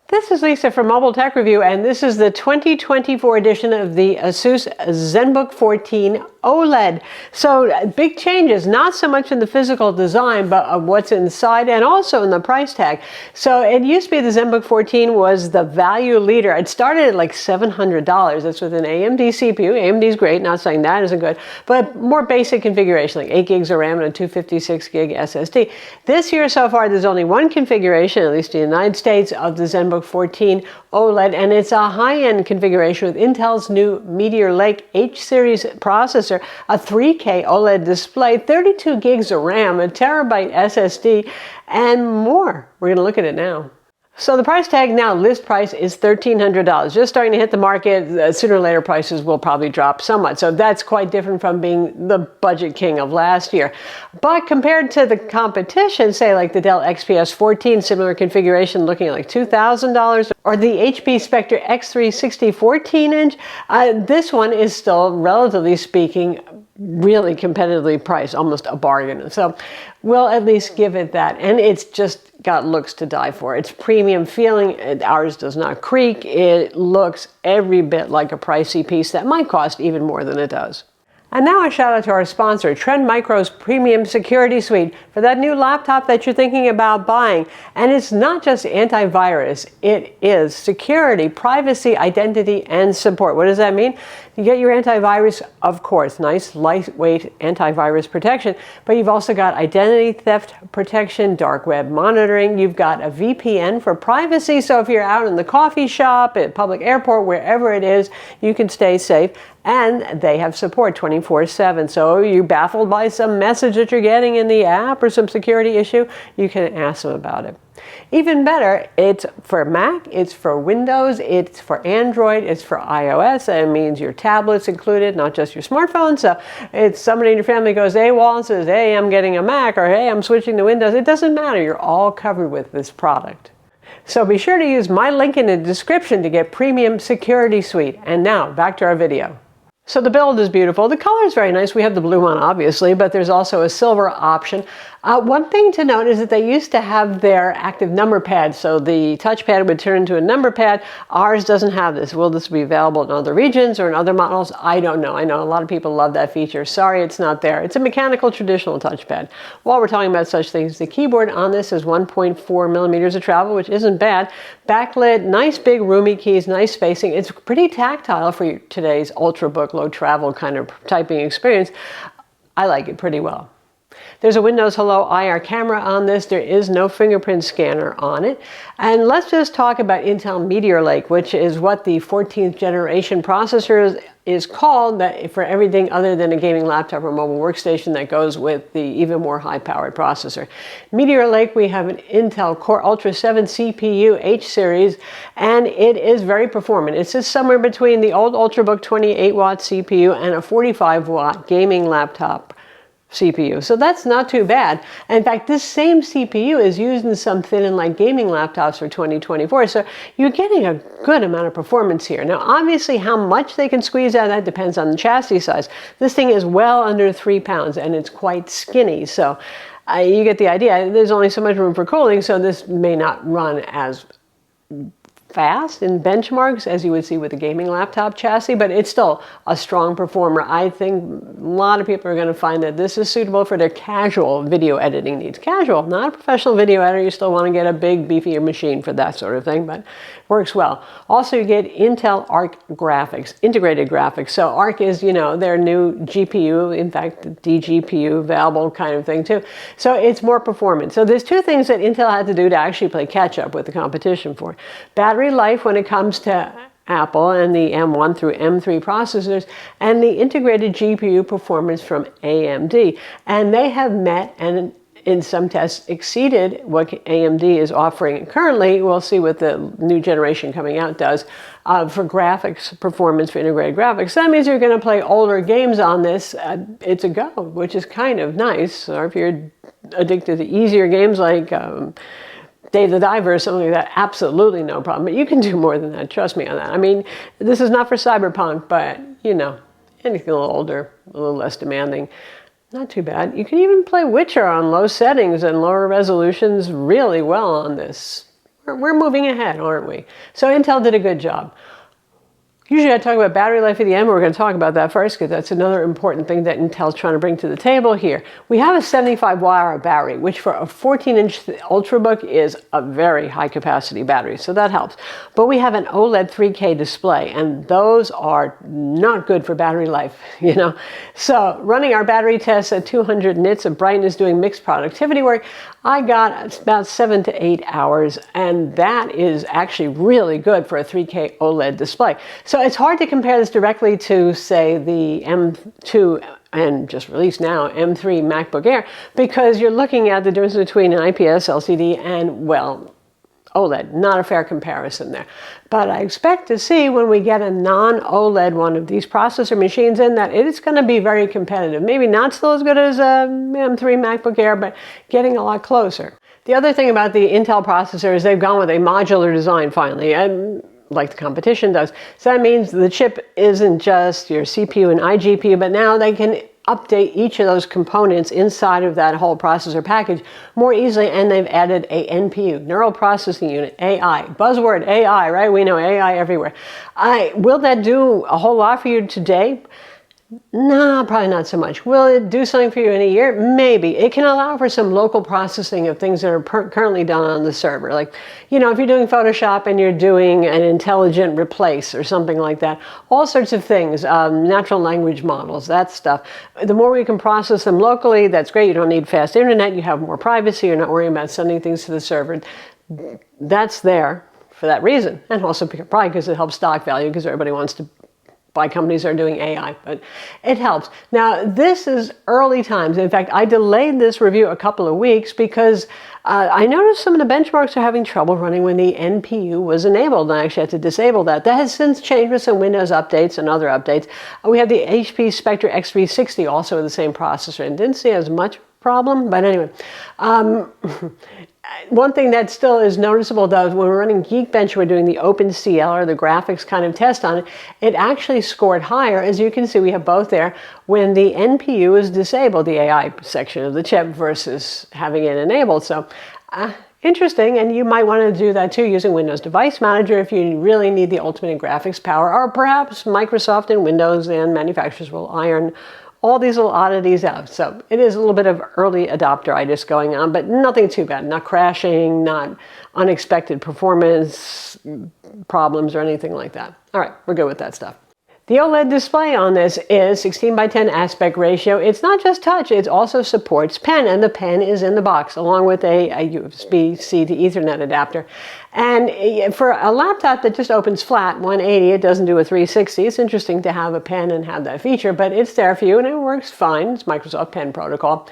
This is Lisa from Mobile Tech Review, and this is the 2024 edition of the Asus Zenbook 14 OLED. So big changes, not so much in the physical design, but what's inside and also in the price tag. So it used to be the Zenbook 14 was the value leader. It started at like $700. That's with an AMD CPU. AMD's great, not saying that isn't good, but more basic configuration, like 8 gigs of RAM and a 256 gig SSD. This year so far, there's only one configuration, at least in the United States, of the Zenbook 14 OLED, and it's a high-end configuration with Intel's new Meteor Lake H-series processor, a 3K OLED display, 32 gigs of RAM, a terabyte SSD, and more. We're going to look at it now. So the price tag now, list price, is $1,300. Just starting to hit the market. Sooner or later prices will probably drop somewhat. So that's quite different from being the budget king of last year. But compared to the competition, say like the Dell XPS 14, similar configuration, looking at like $2,000, or the HP Spectre X360 14-inch, this one is still, relatively speaking, really competitively priced, almost a bargain. So we'll at least give it that. And it's just got looks to die for. It's premium feeling. Ours does not creak. It looks every bit like a pricey piece that might cost even more than it does. And now a shout out to our sponsor, trendmicro's Premium Security Suite, for that new laptop that you're thinking about buying. And it's not just antivirus, it is security, privacy, identity, and support. What does that mean? You get your antivirus, of course, nice lightweight antivirus protection, but you've also got identity theft protection, dark web monitoring, you've got a VPN for privacy, so if you're out in the coffee shop, at public airport, wherever it is, you can stay safe. And they have support 24/7. So you're baffled by some message that you're getting in the app or some security issue, you can ask them about it. Even better, it's for Mac, it's for Windows, it's for Android, it's for iOS. That means your tablet's included, not just your smartphone. So it's somebody in your family goes AWOL and says, hey, I'm getting a Mac, or hey, I'm switching to Windows. It doesn't matter. You're all covered with this product. So be sure to use my link in the description to get Premium Security Suite. And now, back to our video. So the build is beautiful. The color is very nice. We have the blue one, obviously, but there's also a silver option. One thing to note is that they used to have their active number pad, so the touchpad would turn into a number pad. Ours doesn't have this. Will this be available in other regions or in other models? I don't know. I know a lot of people love that feature. Sorry, it's not there. It's a mechanical traditional touchpad. While we're talking about such things, the keyboard on this is 1.4 millimeters of travel, which isn't bad. Backlit, nice big roomy keys, nice spacing. It's pretty tactile for today's ultrabook, low travel kind of typing experience. I like it pretty well. There's a Windows Hello IR camera on this. There is no fingerprint scanner on it. And let's just talk about Intel Meteor Lake, which is what the 14th generation processor is called, that for everything other than a gaming laptop or mobile workstation that goes with the even more high-powered processor. Meteor Lake, we have an Intel Core Ultra 7 CPU H-series, and it is very performant. It's just somewhere between the old Ultrabook 28-watt CPU and a 45-watt gaming laptop CPU. So that's not too bad. In fact, this same CPU is used in some thin and light gaming laptops for 2024. So you're getting a good amount of performance here. Now, obviously, how much they can squeeze out of that depends on the chassis size. This thing is well under 3 pounds and it's quite skinny. So you get the idea. There's only so much room for cooling, so this may not run as fast in benchmarks as you would see with a gaming laptop chassis, but it's still a strong performer. I think a lot of people are going to find that this is suitable for their casual video editing needs. Casual, not a professional video editor. You still want to get a big, beefier machine for that sort of thing, but works well. Also, you get Intel Arc graphics, integrated graphics. So Arc is, you know, their new GPU, in fact, DGPU available kind of thing too. So it's more performant. So there's two things that Intel had to do to actually play catch up with the competition for. Battery life when it comes to Apple and the M1 through M3 processors, and the integrated GPU performance from AMD. And they have met and in some tests exceeded what AMD is offering currently. We'll see what the new generation coming out does for graphics performance, for integrated graphics. That means you're going to play older games on this. It's a go, which is kind of nice. Or if you're addicted to easier games like Dave the Diver or something like that, absolutely no problem. But you can do more than that, trust me on that. I mean, this is not for Cyberpunk, but, you know, anything a little older, a little less demanding. Not too bad. You can even play Witcher on low settings and lower resolutions really well on this. We're moving ahead, aren't we? So Intel did a good job. Usually I talk about battery life at the end, but we're going to talk about that first because that's another important thing that Intel's trying to bring to the table here. We have a 75 watt-hour battery, which for a 14-inch Ultrabook is a very high-capacity battery, so that helps. But we have an OLED 3K display, and those are not good for battery life, you know. So running our battery tests at 200 nits of brightness doing mixed productivity work, I got about 7 to 8 hours, and that is actually really good for a 3K OLED display. So it's hard to compare this directly to, say, the M2 and just released now, M3 MacBook Air, because you're looking at the difference between an IPS LCD and, well, OLED. Not a fair comparison there. But I expect to see when we get a non-OLED one of these processor machines in that it's going to be very competitive. Maybe not still as good as a M3 MacBook Air, but getting a lot closer. The other thing about the Intel processor is they've gone with a modular design finally, and like the competition does. So that means the chip isn't just your CPU and iGPU, but now they can update each of those components inside of that whole processor package more easily, and they've added a NPU, Neural Processing Unit, AI. Buzzword, AI, right? We know AI everywhere. Will that do a whole lot for you today? No, probably not so much. Will it do something for you in a year? Maybe. It can allow for some local processing of things that are currently done on the server. Like, you know, if you're doing Photoshop and you're doing an intelligent replace or something like that, all sorts of things, natural language models, that stuff. The more we can process them locally, that's great. You don't need fast internet. You have more privacy. You're not worrying about sending things to the server. That's there for that reason. And also probably because it helps stock value because everybody wants to buy companies that are doing AI, but it helps. Now, this is early times. In fact, I delayed this review a couple of weeks because I noticed some of the benchmarks are having trouble running when the NPU was enabled, and I actually had to disable that. That has since changed with some Windows updates and other updates. We have the HP Spectre X360 also with the same processor, and didn't see as much problem, but anyway. One thing that still is noticeable, though, is when we're running Geekbench, we're doing the OpenCL or the graphics kind of test on it, it actually scored higher. As you can see, we have both there when the NPU is disabled, the AI section of the chip, versus having it enabled. So interesting, and you might want to do that too using Windows Device Manager if you really need the ultimate graphics power, or perhaps Microsoft and Windows and manufacturers will iron all these little oddities out. So it is a little bit of early adopteritis going on, but nothing too bad. Not crashing, not unexpected performance problems or anything like that. All right, we're good with that stuff. The OLED display on this is 16:10 aspect ratio. It's not just touch, it also supports pen, and the pen is in the box along with a USB-C to Ethernet adapter. And for a laptop that just opens flat, 180, it doesn't do a 360. It's interesting to have a pen and have that feature, but it's there for you and it works fine. It's Microsoft Pen Protocol.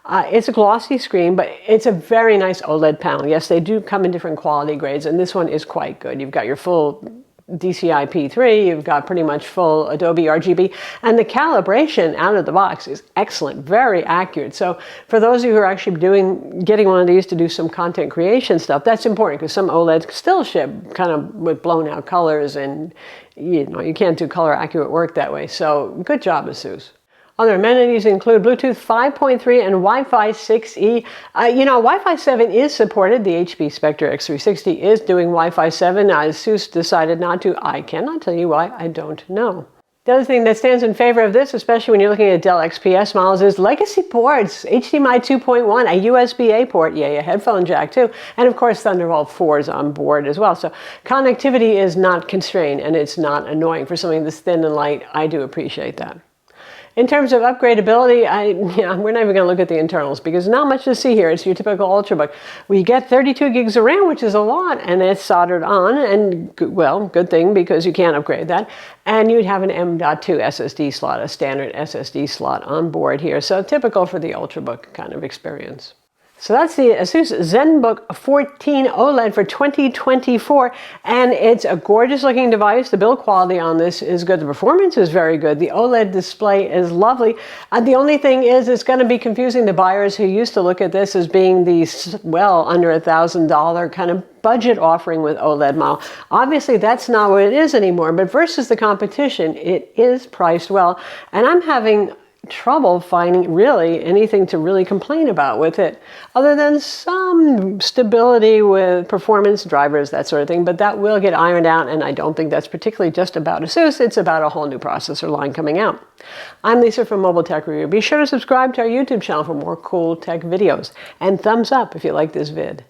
It's a glossy screen, but it's a very nice OLED panel. Yes, they do come in different quality grades, and this one is quite good. You've got your full DCI P3, you've got pretty much full Adobe RGB, and the calibration out of the box is excellent, very accurate. So for those of you who are actually getting one of these to do some content creation stuff, that's important because some OLEDs still ship kind of with blown out colors, and you know, you can't do color accurate work that way. So good job, Asus. Other amenities include Bluetooth 5.3 and Wi-Fi 6E. Wi-Fi 7 is supported. The HP Spectre X360 is doing Wi-Fi 7. Asus decided not to. I cannot tell you why. I don't know. The other thing that stands in favor of this, especially when you're looking at Dell XPS models, is legacy ports. HDMI 2.1, a USB-A port, a headphone jack too, and of course Thunderbolt 4 is on board as well. So connectivity is not constrained, and it's not annoying. For something this thin and light, I do appreciate that. In terms of upgradability, we're not even going to look at the internals because not much to see here. It's your typical Ultrabook. We get 32 gigs of RAM, which is a lot, and it's soldered on, and well, good thing because you can't upgrade that. And you'd have an M.2 SSD slot, a standard SSD slot on board here. So typical for the Ultrabook kind of experience. So that's the Asus Zenbook 14 OLED for 2024, and it's a gorgeous looking device. The build quality on this is good. The performance is very good. The OLED display is lovely. The only thing is it's going to be confusing the buyers who used to look at this as being the, well, under $1,000 kind of budget offering with OLED model. Obviously, that's not what it is anymore, but versus the competition, it is priced well. And I'm having trouble finding really anything to really complain about with it, other than some stability with performance drivers, that sort of thing, but that will get ironed out, and I don't think that's particularly just about Asus. It's about a whole new processor line coming out. I'm Lisa from Mobile Tech Review. Be sure to subscribe to our YouTube channel for more cool tech videos, and thumbs up if you like this vid.